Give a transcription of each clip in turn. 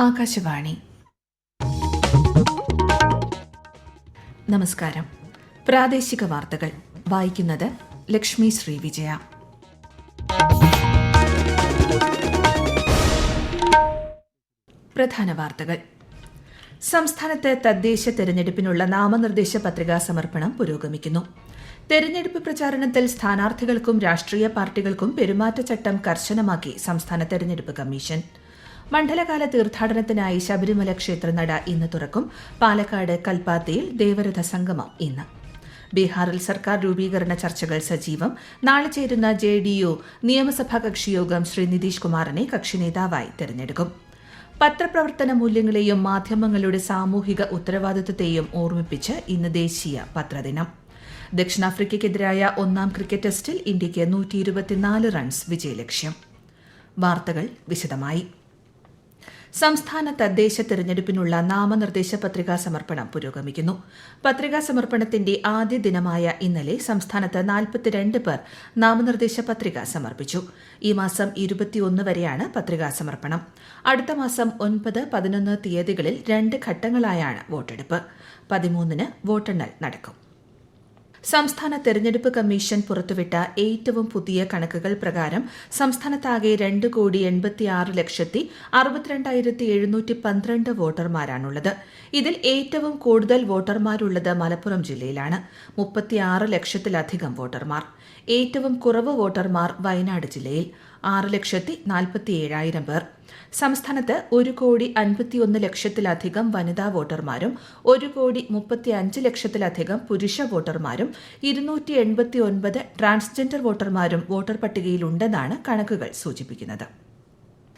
ആകാശവാണി. നമസ്കാരം. പ്രാദേശിക വാർത്തകൾ വായിക്കുന്നത് ലക്ഷ്മി ശ്രീ വിജയ. പ്രധാന വാർത്തകൾ. സംസ്ഥാനത്ത് തദ്ദേശ തെരഞ്ഞെടുപ്പിനുള്ള നാമനിർദ്ദേശ പത്രികാ സമർപ്പണം പുരോഗമിക്കുന്നു. തെരഞ്ഞെടുപ്പ് പ്രചാരണത്തിൽ സ്ഥാനാർത്ഥികൾക്കും രാഷ്ട്രീയ പാർട്ടികൾക്കും പെരുമാറ്റച്ചട്ടം കർശനമാക്കി സംസ്ഥാന തെരഞ്ഞെടുപ്പ് കമ്മീഷൻ. മണ്ഡലകാല തീർത്ഥാടനത്തിനായി ശബരിമല ക്ഷേത്രനട ഇന്ന് തുറക്കും. പാലക്കാട് കൽപ്പാത്തിയിൽ ദേവരഥ സംഗമം ഇന്ന്. ബീഹാറിൽ സർക്കാർ രൂപീകരണ ചർച്ചകൾ സജീവം. നാളെ ചേരുന്ന JDU നിയമസഭാ കക്ഷിയോഗം ശ്രീ നിതീഷ് കുമാറിനെ കക്ഷി നേതാവായി തെരഞ്ഞെടുക്കും. പത്രപ്രവർത്തന മൂല്യങ്ങളെയും മാധ്യമങ്ങളുടെ സാമൂഹിക ഉത്തരവാദിത്തത്തെയും ഓർമ്മിപ്പിച്ച് ഇന്ന് ദേശീയ പത്രദിനം. ദക്ഷിണാഫ്രിക്കയ്ക്കെതിരായ ഒന്നാം ക്രിക്കറ്റ് ടെസ്റ്റിൽ ഇന്ത്യയ്ക്ക് 124 റൺസ് വിജയലക്ഷ്യം. വാർത്തകൾ വിശദമായി. സംസ്ഥാന തദ്ദേശ തെരഞ്ഞെടുപ്പിനുള്ള നാമനിർദ്ദേശ പത്രികാ സമർപ്പണം പുരോഗമിക്കുന്നു. പത്രികാ സമർപ്പണത്തിന്റെ ആദ്യ ദിനമായ ഇന്നലെ സംസ്ഥാനത്ത് 42 പേർ നാമനിർദ്ദേശ പത്രിക സമർപ്പിച്ചു. ഈ മാസം 21 വരെയാണ് പത്രികാ സമർപ്പണം. അടുത്ത മാസം 9, 11 തീയതികളിൽ 2 ഘട്ടങ്ങളായാണ് വോട്ടെടുപ്പ്. 13-ന് വോട്ടെണ്ണൽ നടക്കും. സംസ്ഥാന തെരഞ്ഞെടുപ്പ് കമ്മീഷൻ പുറത്തുവിട്ട ഏറ്റവും പുതിയ കണക്കുകൾ പ്രകാരം സംസ്ഥാനത്താകെ 2,86,62,712 വോട്ടർമാരാണുള്ളത്. ഇതിൽ ഏറ്റവും കൂടുതൽ വോട്ടർമാരുള്ളത് മലപ്പുറം ജില്ലയിലാണ്. 36 ലക്ഷത്തിലധികം വോട്ടർമാർ. ഏറ്റവും കുറവ് വോട്ടർമാർ വയനാട് ജില്ലയിൽ 6,47,000 പേർ. സംസ്ഥാനത്ത് 1,51,00,000-ലധികം വനിതാ വോട്ടർമാരും 1,35,00,000-ലധികം പുരുഷ വോട്ടർമാരും 289 ട്രാൻസ്ജെൻഡർ വോട്ടർമാരും വോട്ടർ പട്ടികയിലുണ്ടെന്നാണ് കണക്കുകൾ സൂചിപ്പിക്കുന്നത്.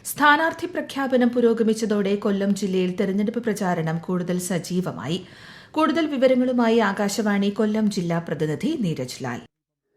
സ്ഥാനാർത്ഥി പ്രഖ്യാപനം പുരോഗമിച്ചതോടെ കൊല്ലം ജില്ലയിൽ തെരഞ്ഞെടുപ്പ് പ്രചാരണം കൂടുതൽ സജീവമായി. കൂടുതൽ വിവരങ്ങളുമായി ആകാശവാണി കൊല്ലം ജില്ലാ പ്രതിനിധി നീരജ് ലാൽ.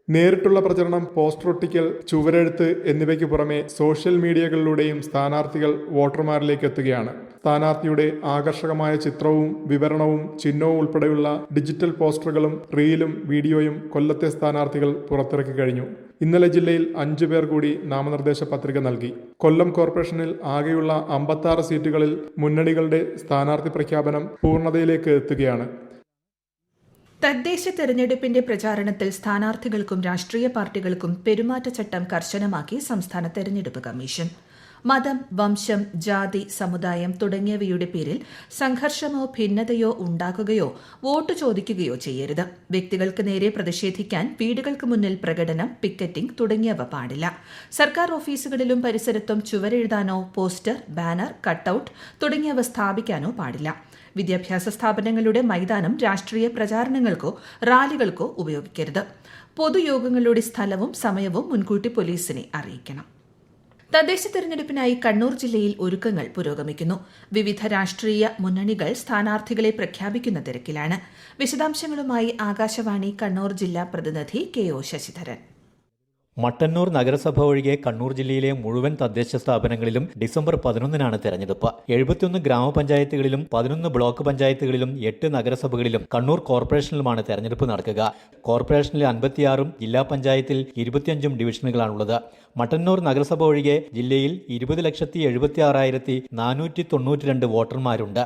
നേരിട്ടുള്ള പ്രചരണം, പോസ്റ്റർ ഒട്ടിക്കൽ, ചുവരെഴുത്ത് എന്നിവയ്ക്ക് പുറമെ സോഷ്യൽ മീഡിയകളിലൂടെയും സ്ഥാനാർത്ഥികൾ വോട്ടർമാരിലേക്ക് എത്തുകയാണ്. സ്ഥാനാർത്ഥിയുടെ ആകർഷകമായ ചിത്രവും വിവരണവും ചിഹ്നവും ഉൾപ്പെടെയുള്ള ഡിജിറ്റൽ പോസ്റ്ററുകളും റീലും വീഡിയോയും കൊല്ലത്തെ സ്ഥാനാർത്ഥികൾ പുറത്തിറക്കി കഴിഞ്ഞു. ഇന്നലെ ജില്ലയിൽ 5 പേർ കൂടി നാമനിർദ്ദേശ പത്രിക നൽകി. കൊല്ലം കോർപ്പറേഷനിൽ ആകെയുള്ള 56 സീറ്റുകളിൽ മുന്നണികളുടെ സ്ഥാനാർത്ഥി പ്രഖ്യാപനം പൂർണ്ണതയിലേക്ക് എത്തുകയാണ്. തദ്ദേശ തെരഞ്ഞെടുപ്പിന്റെ പ്രചാരണത്തിൽ സ്ഥാനാർത്ഥികൾക്കും രാഷ്ട്രീയ പാർട്ടികൾക്കും പെരുമാറ്റച്ചട്ടം കർശനമാക്കി സംസ്ഥാന തെരഞ്ഞെടുപ്പ് കമ്മീഷൻ. മതം, വംശം, ജാതി, സമുദായം തുടങ്ങിയവയുടെ പേരിൽ സംഘർഷമോ ഭിന്നതയോ ഉണ്ടാക്കുകയോ വോട്ട് ചോദിക്കുകയോ ചെയ്യരുത്. വ്യക്തികൾക്ക് നേരെ പ്രതിഷേധിക്കാൻ വീടുകൾക്ക് മുന്നിൽ പ്രകടനം, പിക്കറ്റിംഗ് തുടങ്ങിയവ പാടില്ല. സർക്കാർ ഓഫീസുകളിലും പരിസരത്തും ചുവരെഴുതാനോ പോസ്റ്റർ, ബാനർ, കട്ടൌട്ട് തുടങ്ങിയവ സ്ഥാപിക്കാനോ പാടില്ല. വിദ്യാഭ്യാസ സ്ഥാപനങ്ങളുടെ മൈതാനം രാഷ്ട്രീയ പ്രചാരണങ്ങൾക്കോ റാലികൾക്കോ ഉപയോഗിക്കരുത്. പൊതുയോഗങ്ങളുടെ സ്ഥലവും സമയവും മുൻകൂട്ടി പോലീസിനെ അറിയിക്കണം. തദ്ദേശ തെരഞ്ഞെടുപ്പിനായി കണ്ണൂർ ജില്ലയിൽ ഒരുക്കങ്ങൾ പുരോഗമിക്കുന്നു. വിവിധ രാഷ്ട്രീയ മുന്നണികൾ സ്ഥാനാർത്ഥികളെ പ്രഖ്യാപിക്കുന്ന തിരക്കിലാണ്. വിശദാംശങ്ങളുമായി ആകാശവാണി കണ്ണൂർ ജില്ലാ പ്രതിനിധി KO ശശിധരൻ. മട്ടന്നൂർ നഗരസഭ ഒഴികെ കണ്ണൂർ ജില്ലയിലെ മുഴുവൻ തദ്ദേശ സ്ഥാപനങ്ങളിലും ഡിസംബർ 11-നാണ് തെരഞ്ഞെടുപ്പ്. 71 ഗ്രാമപഞ്ചായത്തുകളിലും 11 ബ്ലോക്ക് പഞ്ചായത്തുകളിലും 8 നഗരസഭകളിലും കണ്ണൂർ കോർപ്പറേഷനിലുമാണ് തെരഞ്ഞെടുപ്പ് നടക്കുക. കോർപ്പറേഷനിൽ 56-ഉം ജില്ലാ പഞ്ചായത്തിൽ 25-ഉം ഡിവിഷനുകളാണുള്ളത്. മട്ടന്നൂർ നഗരസഭ ഒഴികെ ജില്ലയിൽ 20,76,492 വോട്ടർമാരുണ്ട്.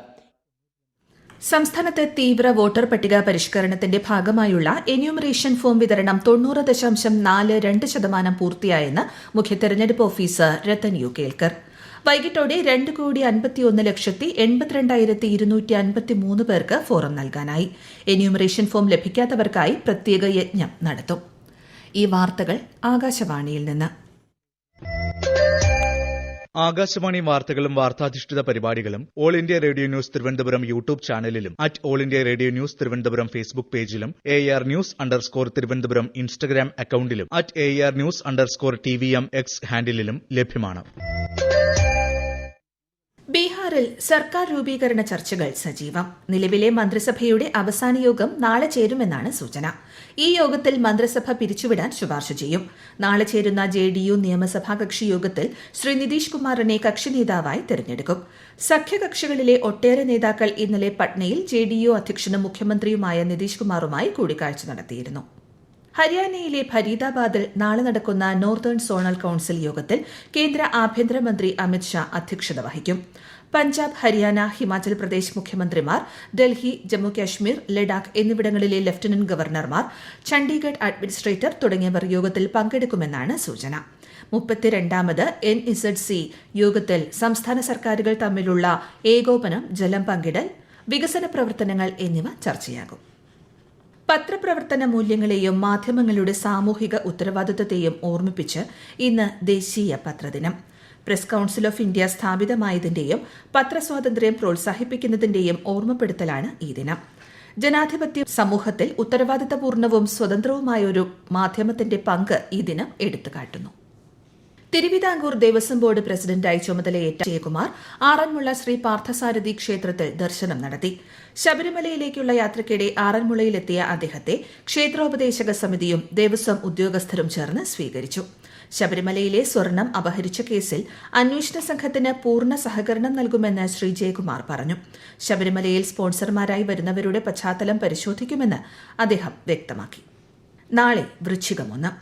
സംസ്ഥാനത്ത് തീവ്ര വോട്ടർ പട്ടിക പരിഷ്കരണത്തിന്റെ ഭാഗമായുള്ള എന്യൂമറേഷൻ ഫോം വിതരണം 90.42% പൂർത്തിയായെന്ന് മുഖ്യ തെരഞ്ഞെടുപ്പ് ഓഫീസർ രത്തൻ യു കേൽക്കർ. വൈകിട്ടോടെ 2,51,82,253 പേർക്ക് ഫോറം നൽകാനായി. എന്യൂമറേഷൻ ഫോം ലഭിക്കാത്തവർക്കായി പ്രത്യേക യജ്ഞം നടത്തും. ഈ വാർത്തകൾ ആകാശവാണിയിൽ നിന്ന്. ആകാശവാണി വാർത്തകളും വാർത്താധിഷ്ഠിത പരിപാടികളും all India radio news Thiruvananthapuram YouTube ചാനലിലും all India radio news Thiruvananthapuram Facebook പേജിലും AR News_ തിരുവനന്തപുരം ഇൻസ്റ്റഗ്രാം അക്കൌണ്ടിലും AR News_TVM X ഹാൻഡിലും ലഭ്യമാണ്. ബീഹാറിൽ സർക്കാർ രൂപീകരണ ചർച്ചകൾ സജീവം. നിലവിലെ മന്ത്രിസഭയുടെ അവസാന യോഗം നാളെ ചേരുമെന്നാണ് സൂചന. ഈ യോഗത്തിൽ മന്ത്രിസഭ പിരിച്ചുവിടാൻ ശുപാർശ ചെയ്യും. നാളെ ചേരുന്ന JDU നിയമസഭാ കക്ഷി യോഗത്തിൽ ശ്രീ നിതീഷ് കുമാറിനെ കക്ഷി നേതാവായി തെരഞ്ഞെടുക്കും. സഖ്യകക്ഷികളിലെ ഒട്ടേറെ നേതാക്കൾ ഇന്നലെ പട്നയിൽ JDU അധ്യക്ഷനും മുഖ്യമന്ത്രിയുമായ നിതീഷ് കുമാറുമായി കൂടിക്കാഴ്ച നടത്തിയിരുന്നു. ഹരിയാനയിലെ ഫരീദാബാദിൽ നാളെ നടക്കുന്ന നോർത്തേൺ സോണൽ കൌൺസിൽ യോഗത്തിൽ കേന്ദ്ര ആഭ്യന്തരമന്ത്രി അമിത് ഷാ അധ്യക്ഷത വഹിക്കും. പഞ്ചാബ്, ഹരിയാന, ഹിമാചൽ പ്രദേശ് മുഖ്യമന്ത്രിമാർ, ഡൽഹി, ജമ്മു കാശ്മീർ, ലഡാക്ക് എന്നിവിടങ്ങളിലെ ലഫ്റ്റനന്റ് ഗവർണർമാർ, ചണ്ഡീഗഡ് അഡ്മിനിസ്ട്രേറ്റർ തുടങ്ങിയവർ യോഗത്തിൽ പങ്കെടുക്കുമെന്നാണ് സൂചന. 32ാമത് NZC യോഗത്തിൽ സംസ്ഥാന സർക്കാരുകൾ തമ്മിലുള്ള ഏകോപനം, ജലം പങ്കിടൽ, വികസന പ്രവർത്തനങ്ങൾ എന്നിവ ചർച്ചയാകും. പത്രപ്രവർത്തന മൂല്യങ്ങളെയും മാധ്യമങ്ങളുടെ സാമൂഹിക ഉത്തരവാദിത്തത്തെയും ഓർമ്മിപ്പിച്ച് ഇന്ന് ദേശീയ പത്രദിനം. പ്രസ് കൌൺസിൽ ഓഫ് ഇന്ത്യ സ്ഥാപിതമായതിന്റെയും പത്രസ്വാതന്ത്ര്യം പ്രോത്സാഹിപ്പിക്കുന്നതിന്റെയും ഓർമ്മപ്പെടുത്തലാണ് ഈ ദിനം. ജനാധിപത്യ സമൂഹത്തിൽ ഉത്തരവാദിത്തപൂർണവും സ്വതന്ത്രവുമായ ഒരു മാധ്യമത്തിന്റെ പങ്ക് ഈ ദിനം എടുത്തുകാട്ടുന്നു. തിരുവിതാംകൂർ ദേവസ്വം ബോർഡ് പ്രസിഡന്റായി ചുമതലയേറ്റ ജയകുമാർ ആറന്മുള ശ്രീ പാർത്ഥസാരഥി ക്ഷേത്രത്തിൽ ദർശനം നടത്തി. ശബരിമലയിലേക്കുള്ള യാത്രയ്ക്കിടെ ആറന്മുളയിലെത്തിയ അദ്ദേഹത്തെ ക്ഷേത്രോപദേശക സമിതിയും ദേവസ്വം ഉദ്യോഗസ്ഥരും ചേർന്ന് സ്വീകരിച്ചു. ശബരിമലയിലെ സ്വർണം അപഹരിച്ച കേസിൽ അന്വേഷണ സംഘത്തിന് പൂർണ്ണ സഹകരണം നൽകുമെന്ന് ശ്രീ ജയകുമാർ പറഞ്ഞു. ശബരിമലയിൽ സ്പോൺസർമാരായി വരുന്നവരുടെ പശ്ചാത്തലം പരിശോധിക്കുമെന്ന് അദ്ദേഹം വ്യക്തമാക്കി. നാളെ വൃശ്ചികം 1.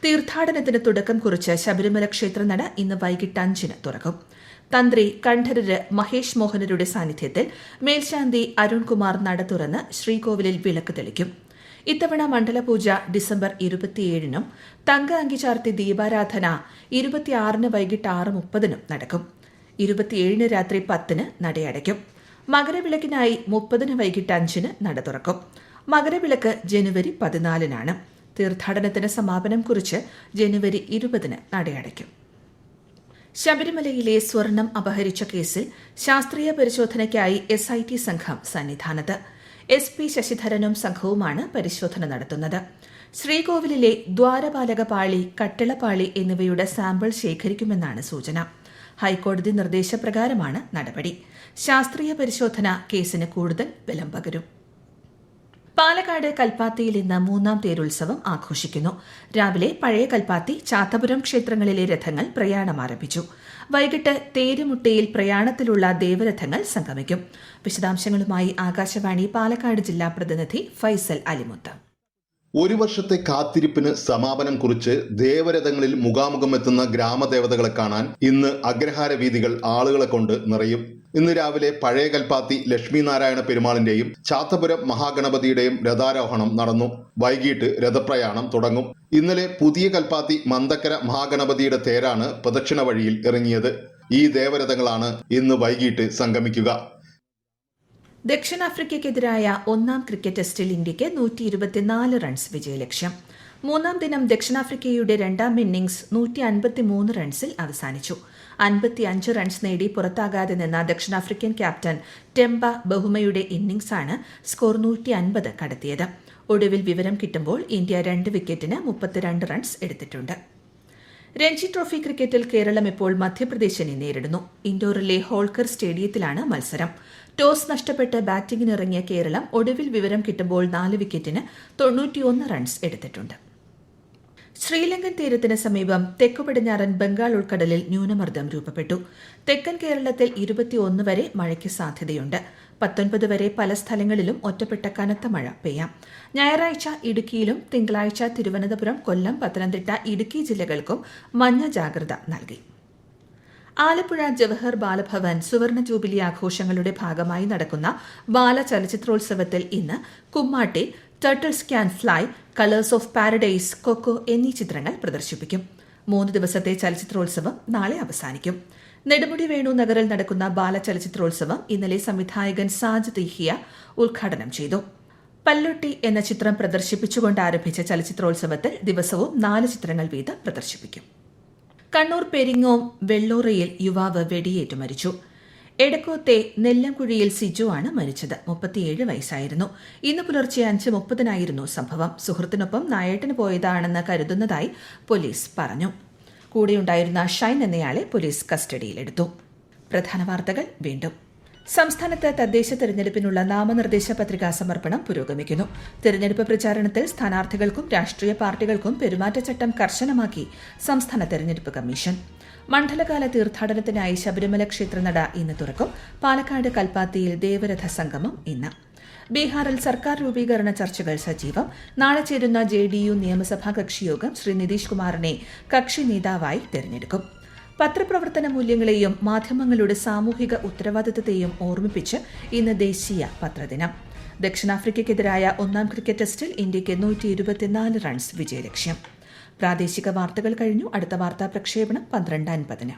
തീർത്ഥാടനത്തിന് തുടക്കം കുറിച്ച് ശബരിമല ക്ഷേത്രനട ഇന്ന് വൈകിട്ട് 5-ന് തുറക്കും. തന്ത്രി കണ്ഠരര് മഹേഷ് മോഹനരുടെ സാന്നിധ്യത്തിൽ മേൽശാന്തി അരുൺകുമാർ നട തുറന്ന് ശ്രീകോവിലിൽ വിളക്ക് തെളിക്കും. ഇത്തവണ മണ്ഡലപൂജ ഡിസംബർ 27-നും തങ്ക അങ്കി ചാർത്തി ദീപാരാധന 26-ന് വൈകിട്ട് 6:30-നും നടക്കും. 27-ന് രാത്രി 10-ന് നടയടയ്ക്കും. മകരവിളക്കിനായി 30-ന് വൈകിട്ട് 5-ന് നട തുറക്കും. മകരവിളക്ക് ജനുവരി 14-നാണ്. തീർത്ഥാടനത്തിന് സമാപനം കുറിച്ച് ജനുവരി 20-ന് നടയടയ്ക്കും. ശബരിമലയിലെ സ്വർണം അപഹരിച്ച കേസിൽ ശാസ്ത്രീയ പരിശോധനയ്ക്കായി SIT സംഘം സന്നിധാനത്ത്. SP ശശിധരനും സംഘവുമാണ് പരിശോധന നടത്തുന്നത്. ശ്രീകോവിലിലെ ദ്വാരപാലക പാളി, കട്ടിളപ്പാളി എന്നിവയുടെ സാമ്പിൾ ശേഖരിക്കുമെന്നാണ് സൂചന. ഹൈക്കോടതി നിർദ്ദേശപ്രകാരമാണ് നടപടി. ശാസ്ത്രീയ പരിശോധന കേസിന് കൂടുതൽ ബലം പകരും. പാലക്കാട് കൽപ്പാത്തിയിൽ ഇന്ന് 3ാം തേരുത്സവം ആഘോഷിക്കുന്നു. രാവിലെ പഴയ കൽപ്പാത്തി, ചാത്തപുരം ക്ഷേത്രങ്ങളിലെ രഥങ്ങൾ പ്രയാണം ആരംഭിച്ചു. വൈകിട്ട് തേരുമുട്ടയിൽ പ്രയാണത്തിലുള്ള ദേവരഥങ്ങൾ സംഗമിക്കും. വിശദാംശങ്ങളുമായി ആകാശവാണി പാലക്കാട് ജില്ലാ പ്രതിനിധി ഫൈസൽ അലിമുത്ത്. ഒരു വർഷത്തെ കാത്തിരിപ്പിന് സമാപനം കുറിച്ച് ദേവരഥങ്ങളിൽ മുഖാമുഖം എത്തുന്ന ഗ്രാമദേവതകളെ കാണാൻ ഇന്ന് അഗ്രഹാര വീഥികൾ ആളുകളെ കൊണ്ട് നിറയും. ഇന്ന് രാവിലെ പഴയ കൽപ്പാത്തി ലക്ഷ്മീനാരായണ പെരുമാളിന്റെയും ചാത്തപുരം മഹാഗണപതിയുടെയും രഥാരോഹണം നടന്നു. വൈകിട്ട് രഥപ്രയാണം തുടങ്ങും. ഇന്നലെ പുതിയ കൽപ്പാത്തി മന്തക്കര മഹാഗണപതിയുടെ തേരാണ് പ്രദക്ഷിണ വഴിയിൽ ഇറങ്ങിയത്. ഈ ദേവരഥങ്ങളാണ് ഇന്ന് വൈകിട്ട് സംഗമിക്കുക. ദക്ഷിണാഫ്രിക്കയ്ക്കെതിരായ 1ാം ക്രിക്കറ്റ് ടെസ്റ്റിൽ ഇന്ത്യയ്ക്ക് 124 റൺസ് വിജയലക്ഷ്യം. 3ാം ദിനം ദക്ഷിണാഫ്രിക്കയുടെ 2ാം ഇന്നിംഗ്സ് 153 റൺസിൽ അവസാനിച്ചു. 55 റൺസ് നേടി പുറത്താകാതെ നിന്ന ദക്ഷിണാഫ്രിക്കൻ ക്യാപ്റ്റൻ ടെംബ ബഹുമയുടെ ഇന്നിംഗ്സാണ് സ്കോർ 150 കടത്തിയത്. ഒടുവിൽ വിവരം കിട്ടുമ്പോൾ ഇന്ത്യ 2 വിക്കറ്റിന് 32 റൺസ് എടുത്തിട്ടുണ്ട്. രഞ്ജി ട്രോഫി ക്രിക്കറ്റിൽ കേരളം ഇപ്പോൾ മധ്യപ്രദേശിനെ നേരിടുന്നു. ഇൻഡോറിലെ ഹോൾക്കർ സ്റ്റേഡിയത്തിലാണ് മത്സരം. ടോസ് നഷ്ടപ്പെട്ട് ബാറ്റിംഗിനിറങ്ങിയ കേരളം ഒടുവിൽ വിവരം കിട്ടുമ്പോൾ 4 വിക്കറ്റിന് 91 റൺസ് എടുത്തിട്ടുണ്ട്. ശ്രീലങ്കൻ തീരത്തിന് സമീപം തെക്കു പടിഞ്ഞാറൻ ബംഗാൾ ഉൾക്കടലിൽ ന്യൂനമർദ്ദം രൂപപ്പെട്ടു. തെക്കൻ കേരളത്തിൽ 21 വരെ മഴയ്ക്ക് സാധ്യതയുണ്ട്. 19 വരെ പല സ്ഥലങ്ങളിലും ഒറ്റപ്പെട്ട കനത്ത മഴ പെയ്യാം. ഞായറാഴ്ച ഇടുക്കിയിലും തിങ്കളാഴ്ച തിരുവനന്തപുരം, കൊല്ലം, പത്തനംതിട്ട, ഇടുക്കി ജില്ലകൾക്കും മഞ്ഞ ജാഗ്രത നൽകി. ആലപ്പുഴ ജവഹർ ബാലഭവൻ സുവർണ ജൂബിലി ആഘോഷങ്ങളുടെ ഭാഗമായി നടക്കുന്ന ബാലചലച്ചിത്രോത്സവത്തിൽ ഇന്ന് Kummatty, turtles can fly, colours of paradise, Coco എന്നീ ചിത്രങ്ങൾ പ്രദർശിപ്പിക്കും. 3 ദിവസത്തെ ചലച്ചിത്രോത്സവം നാളെ അവസാനിക്കും. നെടുമുടി വേണു നഗറിൽ നടക്കുന്ന ബാലചലച്ചിത്രോത്സവം ഇന്നലെ സംവിധായകൻ സാജിദ് ഇഹിയ ഉദ്ഘാടനം ചെയ്തു. പല്ലൊട്ടി എന്ന ചിത്രം പ്രദർശിപ്പിച്ചുകൊണ്ട് ആരംഭിച്ച ചലച്ചിത്രോത്സവത്തിൽ ദിവസവും 4 ചിത്രങ്ങൾ വീതം പ്രദർശിപ്പിക്കും. കണ്ണൂർ പെരിങ്ങോം വെള്ളൂറയിൽ യുവാവ് വെടിയേറ്റു മരിച്ചു. എടക്കോത്തെ നെല്ലംകുഴിയിൽ സിജു ആണ് മരിച്ചത്. 37 വയസ്സായിരുന്നു. ഇന്ന് പുലർച്ചെ 5:30-നായിരുന്നു സംഭവം. സുഹൃത്തിനൊപ്പം നായേട്ടിന് പോയതാണെന്ന് കരുതുന്നതായി പോലീസ് പറഞ്ഞു. കൂടെയുണ്ടായിരുന്ന ഷൈൻ എന്നയാളെ പോലീസ് കസ്റ്റഡിയിലെടുത്തു. പ്രധാന വാർത്തകൾ വീണ്ടും. സംസ്ഥാനത്ത് തദ്ദേശ തെരഞ്ഞെടുപ്പിനുള്ള നാമനിർദ്ദേശ പത്രികാ സമർപ്പണം പുരോഗമിക്കുന്നു. തെരഞ്ഞെടുപ്പ് പ്രചാരണത്തിൽ സ്ഥാനാർത്ഥികൾക്കും രാഷ്ട്രീയ പാർട്ടികൾക്കും പെരുമാറ്റച്ചട്ടം കർശനമാക്കി സംസ്ഥാന തെരഞ്ഞെടുപ്പ് കമ്മീഷൻ. മണ്ഡലകാല തീർത്ഥാടനത്തിനായി ശബരിമല ക്ഷേത്രനട ഇന്ന് തുറക്കും. പാലക്കാട് കൽപ്പാത്തിയിൽ ദേവരഥ സംഗമം ഇന്ന്. ബീഹാറിൽ സർക്കാർ രൂപീകരണ ചർച്ചകൾ സജീവം. നാളെ ചേരുന്ന JDU നിയമസഭാ കക്ഷിയോഗം ശ്രീ നിതീഷ് കുമാറിനെ കക്ഷി നേതാവായി തെരഞ്ഞെടുക്കും. പത്രപ്രവർത്തന മൂല്യങ്ങളെയും മാധ്യമങ്ങളുടെ സാമൂഹിക ഉത്തരവാദിത്തത്തെയും ഓർമ്മിപ്പിച്ച് ഇന്ന് ദേശീയ പത്രദിനം. ദക്ഷിണാഫ്രിക്കയ്ക്കെതിരായ 1-ാം ക്രിക്കറ്റ് ടെസ്റ്റിൽ ഇന്ത്യയ്ക്ക് 124 റൺസ് വിജയലക്ഷ്യം. പ്രാദേശിക വാർത്തകൾ കഴിഞ്ഞു. അടുത്ത വാർത്താ പ്രക്ഷേപണം 12:50.